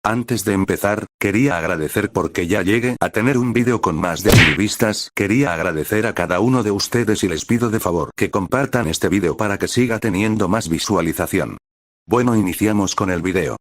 Antes de empezar, quería agradecer porque ya llegué a tener un vídeo con más de 1000 vistas. Quería agradecer a cada uno de ustedes y les pido de favor que compartan este vídeo para que siga teniendo más visualización. Bueno, iniciamos con el vídeo.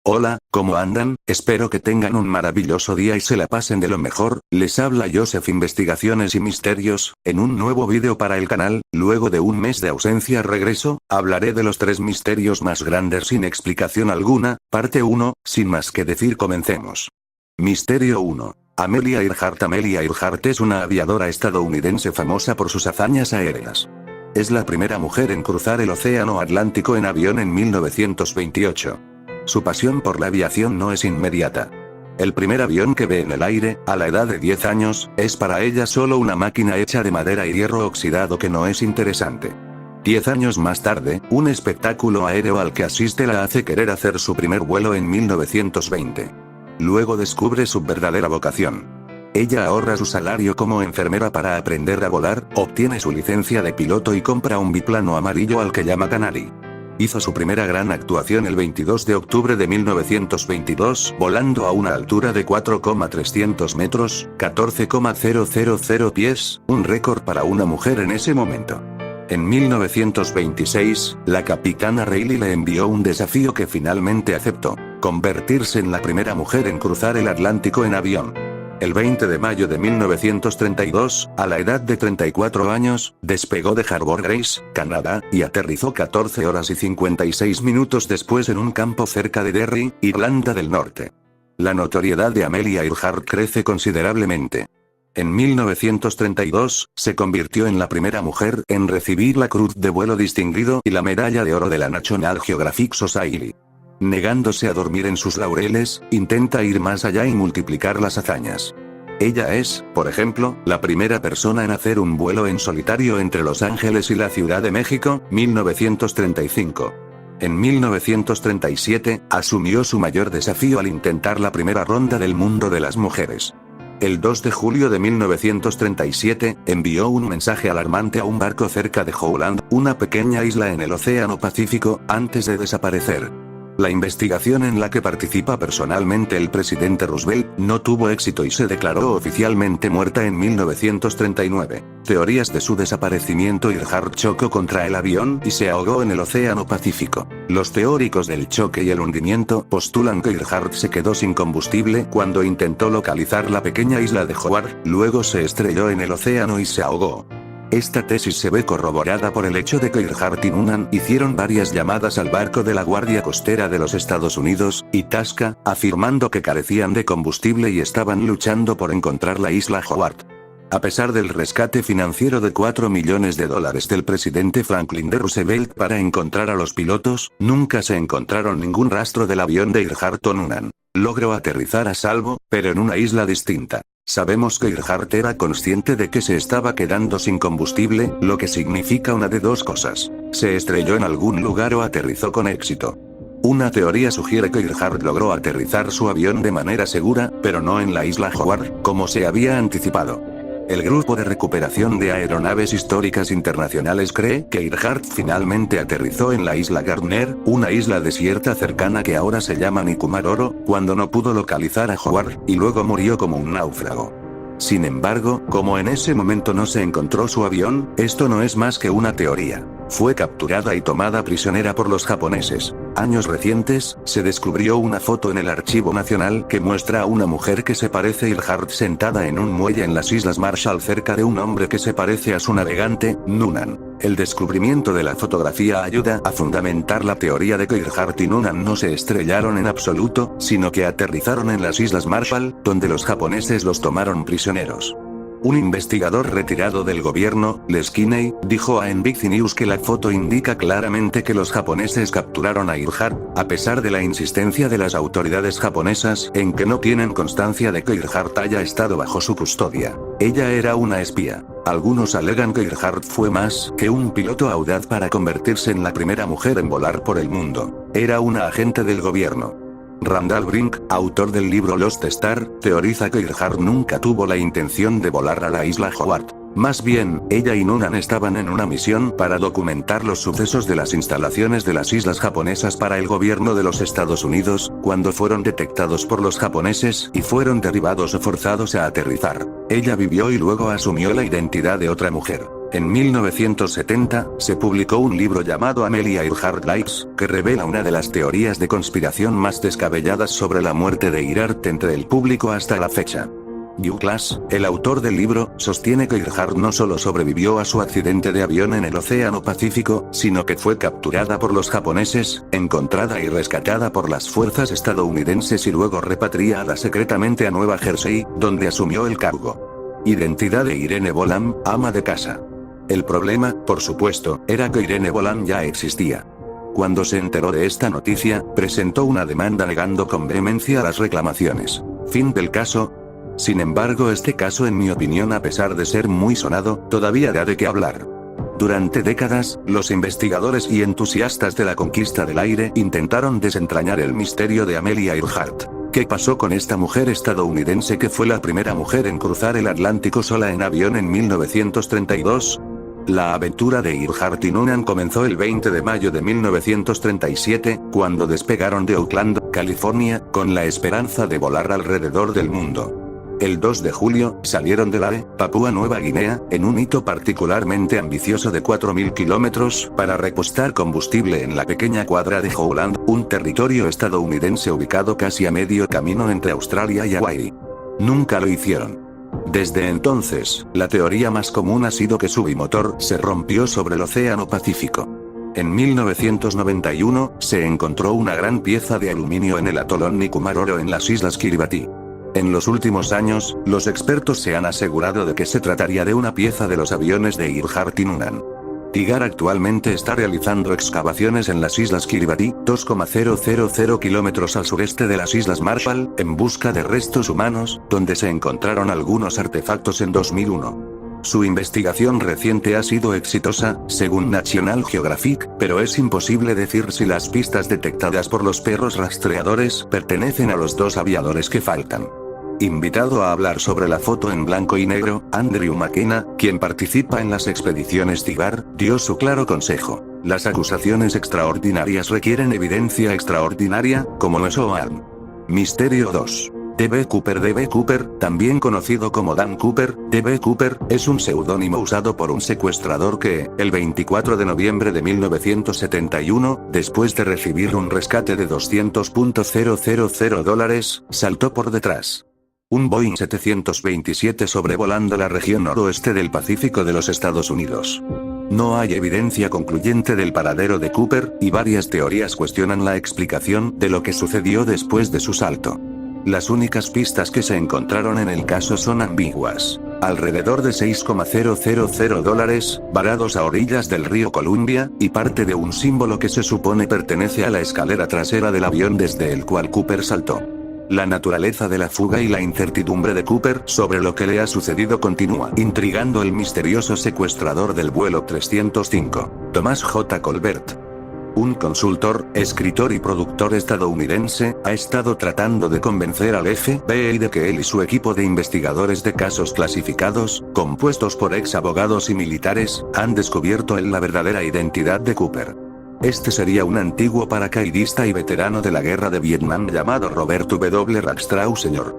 Hola, ¿cómo andan? Espero que tengan un maravilloso día y se la pasen de lo mejor. Les habla Joseph Investigaciones y Misterios, en un nuevo vídeo para el canal. Luego de un mes de ausencia regreso, hablaré de los 3 misterios más grandes sin explicación alguna, parte 1, sin más que decir comencemos. Misterio 1. Amelia Earhart. Amelia Earhart es una aviadora estadounidense famosa por sus hazañas aéreas. Es la primera mujer en cruzar el océano Atlántico en avión en 1928. Su pasión por la aviación no es inmediata. El primer avión que ve en el aire, a la edad de 10 años, es para ella solo una máquina hecha de madera y hierro oxidado que no es interesante. 10 años más tarde, un espectáculo aéreo al que asiste la hace querer hacer su primer vuelo en 1920. Luego descubre su verdadera vocación. Ella ahorra su salario como enfermera para aprender a volar, obtiene su licencia de piloto y compra un biplano amarillo al que llama Canary. Hizo su primera gran actuación el 22 de octubre de 1922, volando a una altura de 4,300 metros, 14,000 pies, un récord para una mujer en ese momento. En 1926, la capitana Reilly le envió un desafío que finalmente aceptó: convertirse en la primera mujer en cruzar el Atlántico en avión. El 20 de mayo de 1932, a la edad de 34 años, despegó de Harbour Grace, Canadá, y aterrizó 14 horas y 56 minutos después en un campo cerca de Derry, Irlanda del Norte. La notoriedad de Amelia Earhart crece considerablemente. En 1932, se convirtió en la primera mujer en recibir la Cruz de Vuelo Distinguido y la Medalla de Oro de la National Geographic Society. Negándose a dormir en sus laureles, intenta ir más allá y multiplicar las hazañas. Ella es, por ejemplo, la primera persona en hacer un vuelo en solitario entre Los Ángeles y la Ciudad de México, 1935. En 1937, asumió su mayor desafío al intentar la primera ronda del mundo de las mujeres. El 2 de julio de 1937, envió un mensaje alarmante a un barco cerca de Howland, una pequeña isla en el Océano Pacífico, antes de desaparecer. La investigación en la que participa personalmente el presidente Roosevelt no tuvo éxito y se declaró oficialmente muerta en 1939. Teorías de su desaparecimiento: Earhart chocó contra el avión y se ahogó en el Océano Pacífico. Los teóricos del choque y el hundimiento postulan que Earhart se quedó sin combustible cuando intentó localizar la pequeña isla de Howard, luego se estrelló en el océano y se ahogó. Esta tesis se ve corroborada por el hecho de que Earhart y Noonan hicieron varias llamadas al barco de la Guardia Costera de los Estados Unidos, Itasca, afirmando que carecían de combustible y estaban luchando por encontrar la isla Howard. A pesar del rescate financiero de $4 millones del presidente Franklin D. Roosevelt para encontrar a los pilotos, nunca se encontraron ningún rastro del avión de Earhart o Noonan. Logró aterrizar a salvo, pero en una isla distinta. Sabemos que Earhart era consciente de que se estaba quedando sin combustible, lo que significa una de dos cosas: se estrelló en algún lugar o aterrizó con éxito. Una teoría sugiere que Earhart logró aterrizar su avión de manera segura, pero no en la isla Howard, como se había anticipado. El Grupo de Recuperación de Aeronaves Históricas Internacionales cree que Earhart finalmente aterrizó en la isla Gardner, una isla desierta cercana que ahora se llama Nikumaroro, cuando no pudo localizar a Howard, y luego murió como un náufrago. Sin embargo, como en ese momento no se encontró su avión, esto no es más que una teoría. Fue capturada y tomada prisionera por los japoneses. Años recientes, se descubrió una foto en el Archivo Nacional que muestra a una mujer que se parece a Earhart sentada en un muelle en las Islas Marshall cerca de un hombre que se parece a su navegante, Noonan. El descubrimiento de la fotografía ayuda a fundamentar la teoría de que Earhart y Noonan no se estrellaron en absoluto, sino que aterrizaron en las Islas Marshall, donde los japoneses los tomaron prisioneros. Un investigador retirado del gobierno, Les Kinney, dijo a NBC News que la foto indica claramente que los japoneses capturaron a Earhart, a pesar de la insistencia de las autoridades japonesas en que no tienen constancia de que Earhart haya estado bajo su custodia. Ella era una espía. Algunos alegan que Earhart fue más que un piloto audaz para convertirse en la primera mujer en volar por el mundo. Era una agente del gobierno. Randall Brink, autor del libro Lost Star, teoriza que Earhart nunca tuvo la intención de volar a la isla Howard. Más bien, ella y Noonan estaban en una misión para documentar los sucesos de las instalaciones de las islas japonesas para el gobierno de los Estados Unidos, cuando fueron detectados por los japoneses y fueron derribados o forzados a aterrizar. Ella vivió y luego asumió la identidad de otra mujer. En 1970, se publicó un libro llamado Amelia Earhart Lies, que revela una de las teorías de conspiración más descabelladas sobre la muerte de Earhart entre el público hasta la fecha. Douglas, el autor del libro, sostiene que Earhart no solo sobrevivió a su accidente de avión en el Océano Pacífico, sino que fue capturada por los japoneses, encontrada y rescatada por las fuerzas estadounidenses y luego repatriada secretamente a Nueva Jersey, donde asumió el cargo. Identidad de Irene Bolam, ama de casa. El problema, por supuesto, era que Irene Bolam ya existía. Cuando se enteró de esta noticia, presentó una demanda negando con vehemencia las reclamaciones. Fin del caso. Sin embargo, este caso, en mi opinión, a pesar de ser muy sonado, todavía da de qué hablar. Durante décadas, los investigadores y entusiastas de la conquista del aire intentaron desentrañar el misterio de Amelia Earhart. ¿Qué pasó con esta mujer estadounidense que fue la primera mujer en cruzar el Atlántico sola en avión en 1932? La aventura de Earhart y Noonan comenzó el 20 de mayo de 1937, cuando despegaron de Oakland, California, con la esperanza de volar alrededor del mundo. El 2 de julio, salieron de Lae, Papúa Nueva Guinea, en un hito particularmente ambicioso de 4.000 kilómetros, para repostar combustible en la pequeña cuadra de Howland, un territorio estadounidense ubicado casi a medio camino entre Australia y Hawái. Nunca lo hicieron. Desde entonces, la teoría más común ha sido que su bimotor se rompió sobre el Océano Pacífico. En 1991, se encontró una gran pieza de aluminio en el atolón Nikumaroro en las Islas Kiribati. En los últimos años, los expertos se han asegurado de que se trataría de una pieza de los aviones de Earhart y Noonan. TIGAR actualmente está realizando excavaciones en las Islas Kiribati, 2,000 kilómetros al sureste de las Islas Marshall, en busca de restos humanos, donde se encontraron algunos artefactos en 2001. Su investigación reciente ha sido exitosa, según National Geographic, pero es imposible decir si las pistas detectadas por los perros rastreadores pertenecen a los dos aviadores que faltan. Invitado a hablar sobre la foto en blanco y negro, Andrew McKenna, quien participa en las expediciones TIGAR, dio su claro consejo. Las acusaciones extraordinarias requieren evidencia extraordinaria, como no es OAM. Misterio 2. D.B. Cooper. D.B. Cooper, también conocido como Dan Cooper, D.B. Cooper, es un seudónimo usado por un secuestrador que, el 24 de noviembre de 1971, después de recibir un rescate de $200,000, saltó por detrás. Un Boeing 727 sobrevolando la región noroeste del Pacífico de los Estados Unidos. No hay evidencia concluyente del paradero de Cooper, y varias teorías cuestionan la explicación de lo que sucedió después de su salto. Las únicas pistas que se encontraron en el caso son ambiguas. Alrededor de $6,000, varados a orillas del río Columbia, y parte de un símbolo que se supone pertenece a la escalera trasera del avión desde el cual Cooper saltó. La naturaleza de la fuga y la incertidumbre de Cooper sobre lo que le ha sucedido continúa intrigando el misterioso secuestrador del vuelo 305, Thomas J. Colbert. Un consultor, escritor y productor estadounidense, ha estado tratando de convencer al FBI de que él y su equipo de investigadores de casos clasificados, compuestos por ex abogados y militares, han descubierto la verdadera identidad de Cooper. Este sería un antiguo paracaidista y veterano de la guerra de Vietnam llamado Robert W. Rackstraw Sr.,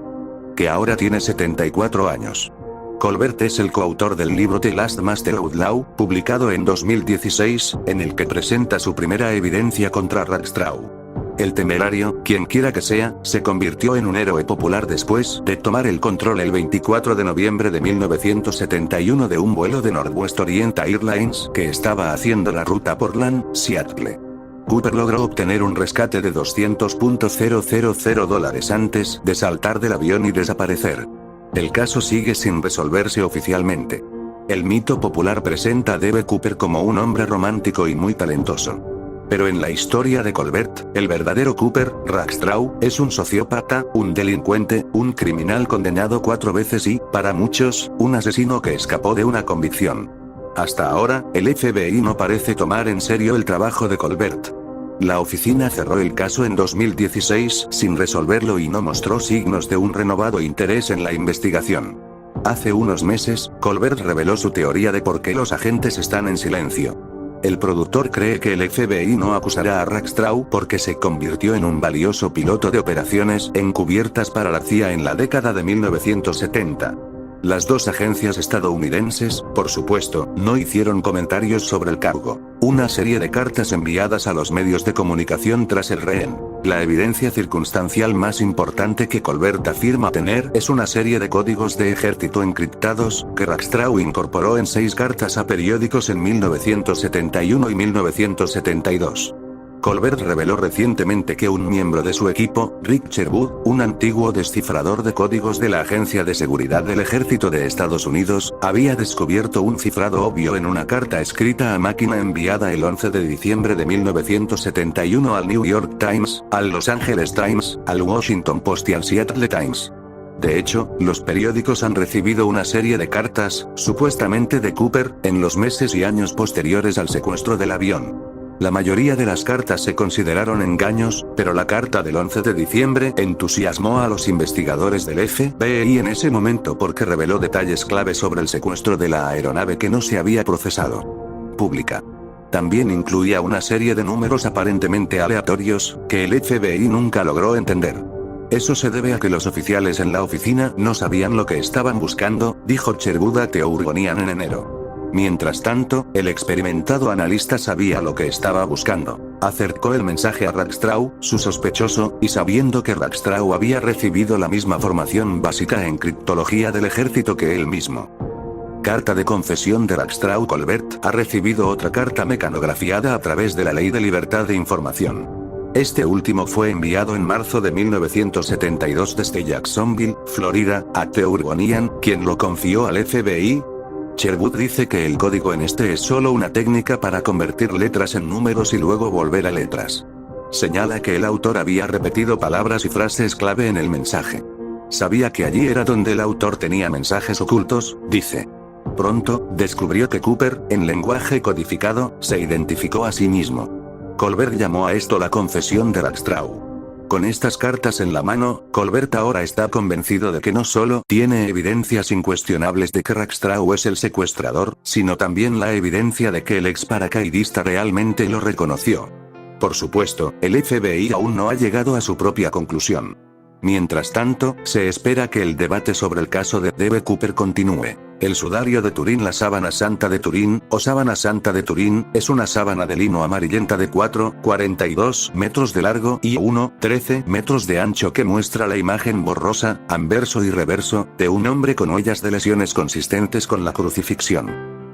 que ahora tiene 74 años. Colbert es el coautor del libro The Last Master Outlaw, publicado en 2016, en el que presenta su primera evidencia contra Rackstraw. El temerario, quien quiera que sea, se convirtió en un héroe popular después de tomar el control el 24 de noviembre de 1971 de un vuelo de Northwest Orient Airlines que estaba haciendo la ruta Portland-Seattle. Cooper logró obtener un rescate de $200,000 antes de saltar del avión y desaparecer. El caso sigue sin resolverse oficialmente. El mito popular presenta a D.B. Cooper como un hombre romántico y muy talentoso. Pero en la historia de Colbert, el verdadero Cooper, Rackstraw, es un sociópata, un delincuente, un criminal condenado 4 veces y, para muchos, un asesino que escapó de una convicción. Hasta ahora, el FBI no parece tomar en serio el trabajo de Colbert. La oficina cerró el caso en 2016 sin resolverlo y no mostró signos de un renovado interés en la investigación. Hace unos meses, Colbert reveló su teoría de por qué los agentes están en silencio. El productor cree que el FBI no acusará a Rackstraw porque se convirtió en un valioso piloto de operaciones encubiertas para la CIA en la década de 1970. Las dos agencias estadounidenses, por supuesto, no hicieron comentarios sobre el cargo. Una serie de cartas enviadas a los medios de comunicación tras el rehén. La evidencia circunstancial más importante que Colbert afirma tener es una serie de códigos de ejército encriptados, que Rackstraw incorporó en 6 cartas a periódicos en 1971 y 1972. Colbert reveló recientemente que un miembro de su equipo, Rick Sherwood, un antiguo descifrador de códigos de la Agencia de Seguridad del Ejército de Estados Unidos, había descubierto un cifrado obvio en una carta escrita a máquina enviada el 11 de diciembre de 1971 al New York Times, al Los Angeles Times, al Washington Post y al Seattle Times. De hecho, los periódicos han recibido una serie de cartas, supuestamente de Cooper, en los meses y años posteriores al secuestro del avión. La mayoría de las cartas se consideraron engaños, pero la carta del 11 de diciembre entusiasmó a los investigadores del FBI en ese momento porque reveló detalles clave sobre el secuestro de la aeronave que no se había procesado. Pública. También incluía una serie de números aparentemente aleatorios, que el FBI nunca logró entender. Eso se debe a que los oficiales en la oficina no sabían lo que estaban buscando, dijo Sherwood a The Oregonian en enero. Mientras tanto, el experimentado analista sabía lo que estaba buscando. Acercó el mensaje a Rackstraw, su sospechoso, y sabiendo que Rackstraw había recibido la misma formación básica en criptología del ejército que él mismo. Carta de confesión de Rackstraw. Colbert ha recibido otra carta mecanografiada a través de la Ley de Libertad de Información. Este último fue enviado en marzo de 1972 desde Jacksonville, Florida, a The Oregonian, quien lo confió al FBI. Sherwood dice que el código en este es solo una técnica para convertir letras en números y luego volver a letras. Señala que el autor había repetido palabras y frases clave en el mensaje. Sabía que allí era donde el autor tenía mensajes ocultos, dice. Pronto, descubrió que Cooper, en lenguaje codificado, se identificó a sí mismo. Colbert llamó a esto la confesión de Rackstraw. Con estas cartas en la mano, Colbert ahora está convencido de que no solo tiene evidencias incuestionables de que Rackstraw es el secuestrador, sino también la evidencia de que el ex paracaidista realmente lo reconoció. Por supuesto, el FBI aún no ha llegado a su propia conclusión. Mientras tanto, se espera que el debate sobre el caso de D.B. Cooper continúe. El sudario de Turín. La sábana santa de Turín, o sábana santa de Turín, es una sábana de lino amarillenta de 4,42 metros de largo y 1,13 metros de ancho que muestra la imagen borrosa, anverso y reverso, de un hombre con huellas de lesiones consistentes con la crucifixión.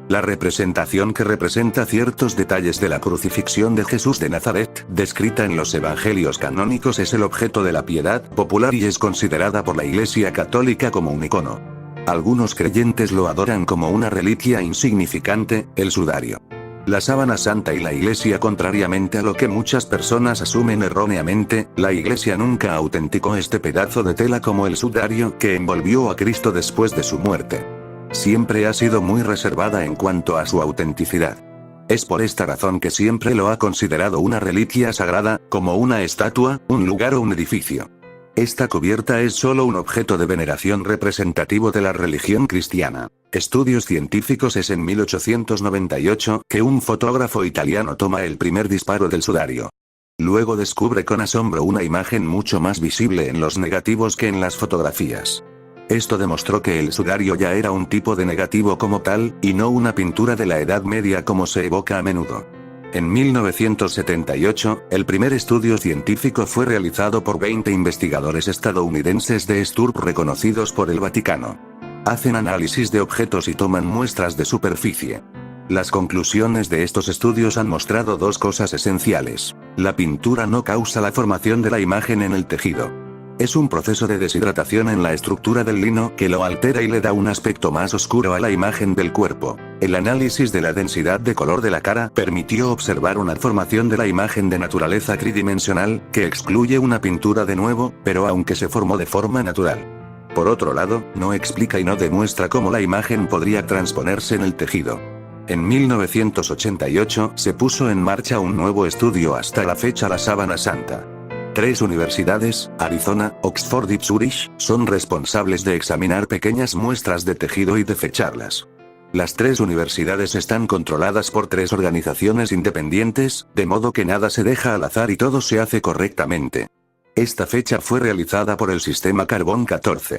La representación que representa ciertos detalles de la crucifixión de Jesús de Nazaret, descrita en los evangelios canónicos, es el objeto de la piedad popular y es considerada por la Iglesia Católica como un icono. Algunos creyentes lo adoran como una reliquia insignificante, el sudario. La sábana santa y la Iglesia. Contrariamente a lo que muchas personas asumen erróneamente, la Iglesia nunca autenticó este pedazo de tela como el sudario que envolvió a Cristo después de su muerte. Siempre ha sido muy reservada en cuanto a su autenticidad. Es por esta razón que siempre lo ha considerado una reliquia sagrada, como una estatua, un lugar o un edificio. Esta cubierta es solo un objeto de veneración representativo de la religión cristiana. Estudios científicos. Es en 1898 que un fotógrafo italiano toma el primer disparo del sudario. Luego descubre con asombro una imagen mucho más visible en los negativos que en las fotografías. Esto demostró que el sudario ya era un tipo de negativo como tal, y no una pintura de la Edad Media como se evoca a menudo. En 1978, el primer estudio científico fue realizado por 20 investigadores estadounidenses de Sturp reconocidos por el Vaticano. Hacen análisis de objetos y toman muestras de superficie. Las conclusiones de estos estudios han mostrado dos cosas esenciales. La pintura no causa la formación de la imagen en el tejido. Es un proceso de deshidratación en la estructura del lino que lo altera y le da un aspecto más oscuro a la imagen del cuerpo. El análisis de la densidad de color de la cara permitió observar una formación de la imagen de naturaleza tridimensional, que excluye una pintura de nuevo, pero aunque se formó de forma natural. Por otro lado, no explica y no demuestra cómo la imagen podría transponerse en el tejido. En 1988 se puso en marcha un nuevo estudio hasta la fecha, la sábana santa. 3 universidades, Arizona, Oxford y Zurich, son responsables de examinar pequeñas muestras de tejido y de fecharlas. Las 3 universidades están controladas por 3 organizaciones independientes, de modo que nada se deja al azar y todo se hace correctamente. Esta fecha fue realizada por el sistema Carbon 14.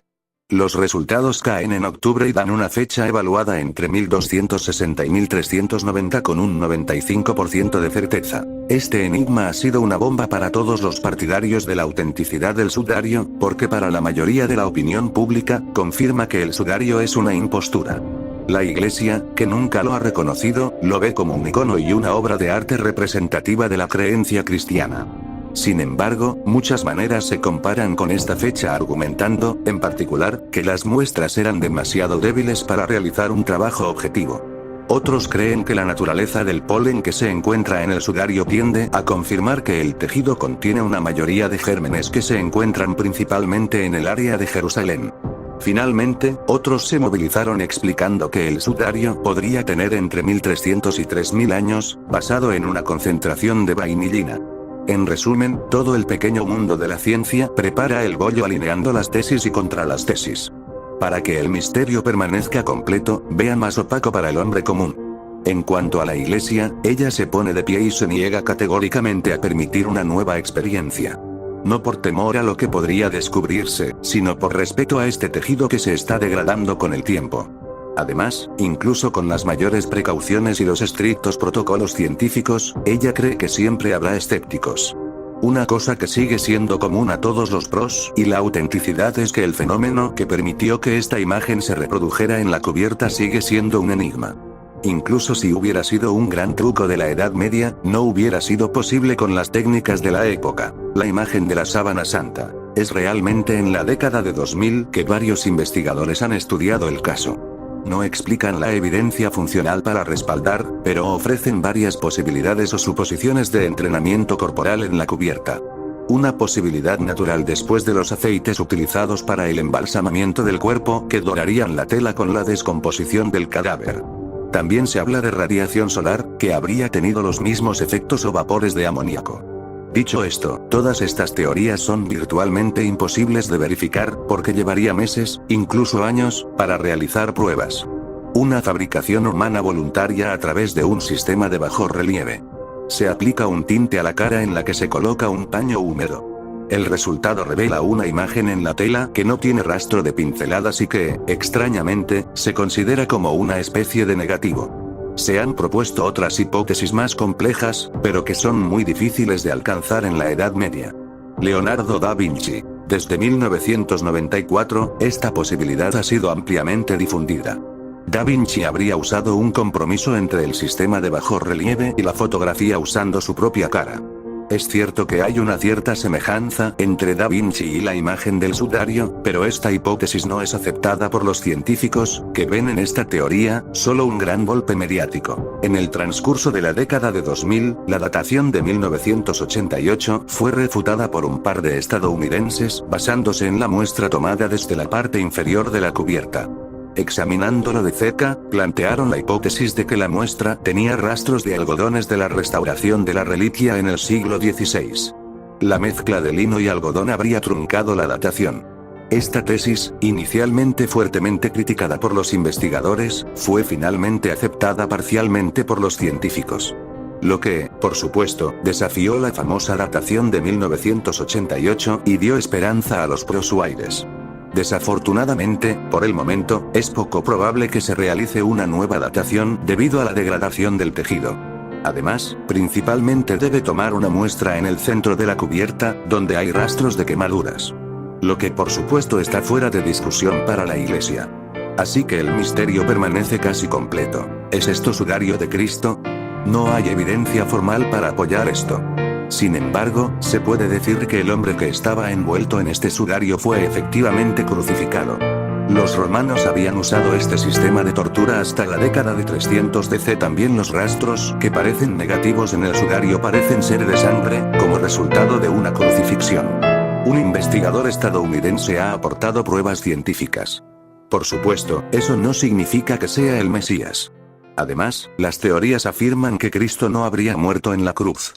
Los resultados caen en octubre y dan una fecha evaluada entre 1260 y 1390 con un 95% de certeza. Este enigma ha sido una bomba para todos los partidarios de la autenticidad del sudario, porque para la mayoría de la opinión pública, confirma que el sudario es una impostura. La Iglesia, que nunca lo ha reconocido, lo ve como un icono y una obra de arte representativa de la creencia cristiana. Sin embargo, muchas maneras se comparan con esta fecha argumentando, en particular, que las muestras eran demasiado débiles para realizar un trabajo objetivo. Otros creen que la naturaleza del polen que se encuentra en el sudario tiende a confirmar que el tejido contiene una mayoría de gérmenes que se encuentran principalmente en el área de Jerusalén. Finalmente, otros se movilizaron explicando que el sudario podría tener entre 1300 y 3000 años, basado en una concentración de vainillina. En resumen, todo el pequeño mundo de la ciencia prepara el bollo alineando las tesis y contra las tesis. Para que el misterio permanezca completo, vea más opaco para el hombre común. En cuanto a la Iglesia, ella se pone de pie y se niega categóricamente a permitir una nueva experiencia. No por temor a lo que podría descubrirse, sino por respeto a este tejido que se está degradando con el tiempo. Además, incluso con las mayores precauciones y los estrictos protocolos científicos, ella cree que siempre habrá escépticos. Una cosa que sigue siendo común a todos los pros y la autenticidad es que el fenómeno que permitió que esta imagen se reprodujera en la cubierta sigue siendo un enigma. Incluso si hubiera sido un gran truco de la Edad Media, no hubiera sido posible con las técnicas de la época. La imagen de la sábana santa. Es realmente en la década de 2000 que varios investigadores han estudiado el caso. No explican la evidencia funcional para respaldar, pero ofrecen varias posibilidades o suposiciones de entrenamiento corporal en la cubierta. Una posibilidad natural después de los aceites utilizados para el embalsamamiento del cuerpo que dorarían la tela con la descomposición del cadáver. También se habla de radiación solar, que habría tenido los mismos efectos o vapores de amoníaco. Dicho esto, todas estas teorías son virtualmente imposibles de verificar, porque llevaría meses, incluso años, para realizar pruebas. Una fabricación humana voluntaria a través de un sistema de bajo relieve. Se aplica un tinte a la cara en la que se coloca un paño húmedo. El resultado revela una imagen en la tela que no tiene rastro de pinceladas y que, extrañamente, se considera como una especie de negativo. Se han propuesto otras hipótesis más complejas, pero que son muy difíciles de alcanzar en la Edad Media. Leonardo da Vinci. Desde 1994, esta posibilidad ha sido ampliamente difundida. Da Vinci habría usado un compromiso entre el sistema de bajo relieve y la fotografía usando su propia cara. Es cierto que hay una cierta semejanza entre Da Vinci y la imagen del sudario, pero esta hipótesis no es aceptada por los científicos, que ven en esta teoría solo un gran golpe mediático. En el transcurso de la década de 2000, la datación de 1988 fue refutada por un par de estadounidenses, basándose en la muestra tomada desde la parte inferior de la cubierta. Examinándolo de cerca, plantearon la hipótesis de que la muestra tenía rastros de algodones de la restauración de la reliquia en el siglo XVI. La mezcla de lino y algodón habría truncado la datación. Esta tesis, inicialmente fuertemente criticada por los investigadores, fue finalmente aceptada parcialmente por los científicos. Lo que, por supuesto, desafió la famosa datación de 1988 y dio esperanza a los prosuaires. Desafortunadamente, por el momento, es poco probable que se realice una nueva datación debido a la degradación del tejido. Además, principalmente debe tomar una muestra en el centro de la cubierta, donde hay rastros de quemaduras. Lo que por supuesto está fuera de discusión para la Iglesia. Así que el misterio permanece casi completo. ¿Es esto sudario de Cristo? No hay evidencia formal para apoyar esto. Sin embargo, se puede decir que el hombre que estaba envuelto en este sudario fue efectivamente crucificado. Los romanos habían usado este sistema de tortura hasta la década de 300 DC. También los rastros que parecen negativos en el sudario parecen ser de sangre, como resultado de una crucifixión. Un investigador estadounidense ha aportado pruebas científicas. Por supuesto, eso no significa que sea el Mesías. Además, las teorías afirman que Cristo no habría muerto en la cruz.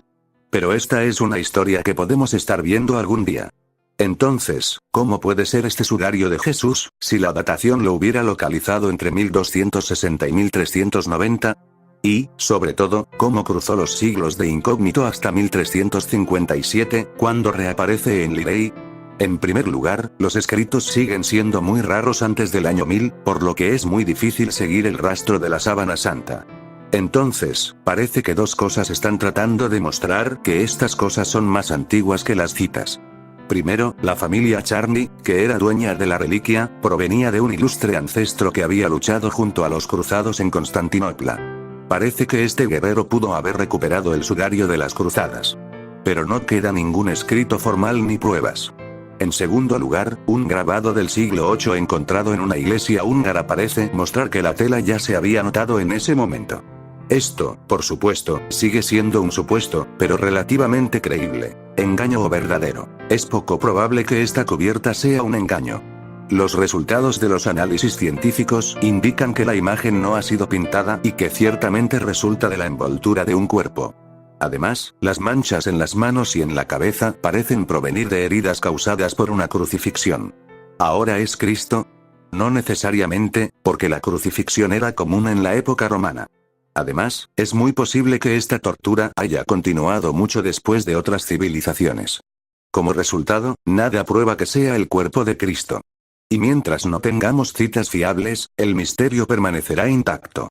Pero esta es una historia que podemos estar viendo algún día. Entonces, ¿cómo puede ser este sudario de Jesús, si la datación lo hubiera localizado entre 1260 y 1390? Y, sobre todo, ¿cómo cruzó los siglos de incógnito hasta 1357, cuando reaparece en Lirey? En primer lugar, los escritos siguen siendo muy raros antes del año 1000, por lo que es muy difícil seguir el rastro de la sábana santa. Entonces, parece que dos cosas están tratando de mostrar que estas cosas son más antiguas que las citas. Primero, la familia Charny, que era dueña de la reliquia, provenía de un ilustre ancestro que había luchado junto a los cruzados en Constantinopla. Parece que este guerrero pudo haber recuperado el sudario de las cruzadas. Pero no queda ningún escrito formal ni pruebas. En segundo lugar, un grabado del siglo VIII encontrado en una iglesia húngara parece mostrar que la tela ya se había notado en ese momento. Esto, por supuesto, sigue siendo un supuesto, pero relativamente creíble. ¿Engaño o verdadero? Es poco probable que esta cubierta sea un engaño. Los resultados de los análisis científicos indican que la imagen no ha sido pintada y que ciertamente resulta de la envoltura de un cuerpo. Además, las manchas en las manos y en la cabeza parecen provenir de heridas causadas por una crucifixión. ¿Ahora es Cristo? No necesariamente, porque la crucifixión era común en la época romana. Además, es muy posible que esta tortura haya continuado mucho después de otras civilizaciones. Como resultado, nada prueba que sea el cuerpo de Cristo. Y mientras no tengamos citas fiables, el misterio permanecerá intacto.